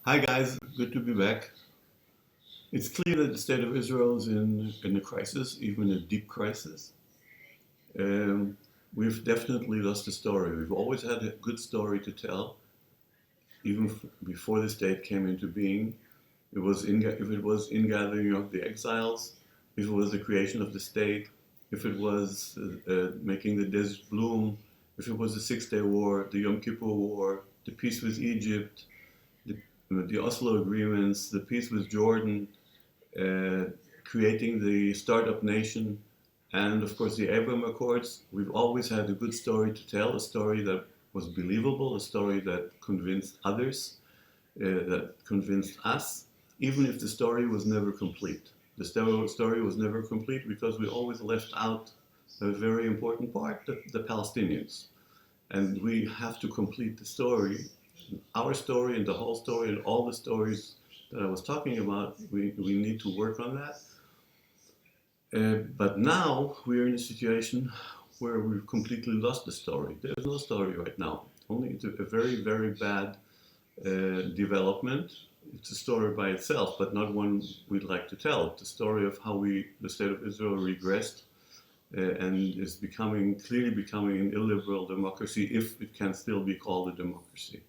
Hi guys, good to be back. It's clear that the state of Israel is in a crisis, even a deep crisis. Um, we've definitely lost a story. We've always had a good story to tell, even before the state came into being. If it was ingathering of the exiles, if it was the creation of the state, if it was making the desert bloom, if it was the Six-Day War, the Yom Kippur War, the peace with Egypt, the, the Oslo agreements, the peace with Jordan, uh, creating the startup nation, and of course the Abraham Accords. We've always had a good story to tell, a story that was believable, a story that convinced others, that convinced us, even if the story was never complete. The story was never complete because we always left out a very important part, the Palestinians. And we have to complete the story, our story and the whole story and all the stories that I was talking about. We need to work on that. But now we're in a situation where we've completely lost the story. There's no story right now. Only it's a very, very bad development. It's a story by itself, but not one we'd like to tell. It's a story of how the state of Israel regressed and is clearly becoming an illiberal democracy, if it can still be called a democracy.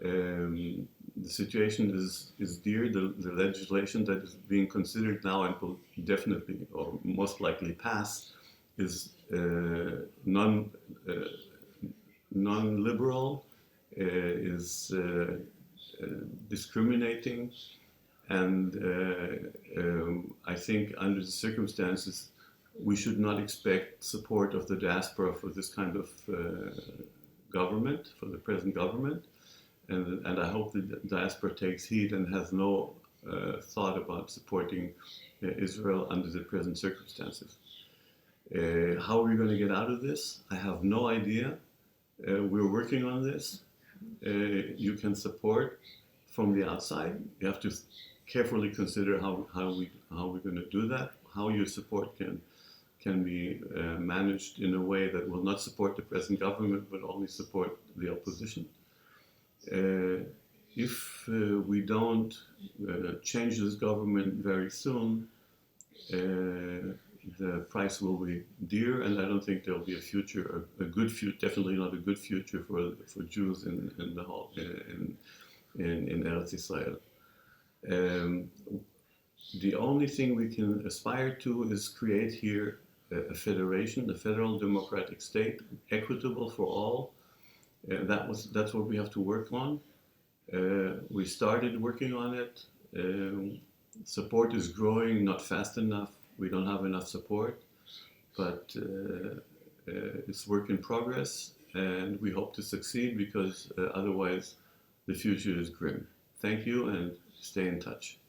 The situation is dear. The legislation that is being considered now and will definitely or most likely pass is non-liberal, is discriminating, and I think under the circumstances we should not expect support of the diaspora for this kind of government, for the present government. And I hope the diaspora takes heed and has no thought about supporting Israel under the present circumstances. How are we going to get out of this? I have no idea. We're working on this. You can support from the outside. You have to carefully consider how we're going to do that. How your support can be managed in a way that will not support the present government, but only support the opposition. If we don't change this government very soon, the price will be dear, and I don't think there will be a future, a good future, definitely not a good future for Jews in the whole in Eretz Israel. The only thing we can aspire to is create here a federation, a federal democratic state, equitable for all. That's what we have to work on. We started working on it. Support is growing, not fast enough. We don't have enough support, but it's work in progress, and we hope to succeed because otherwise the future is grim. Thank you, and stay in touch.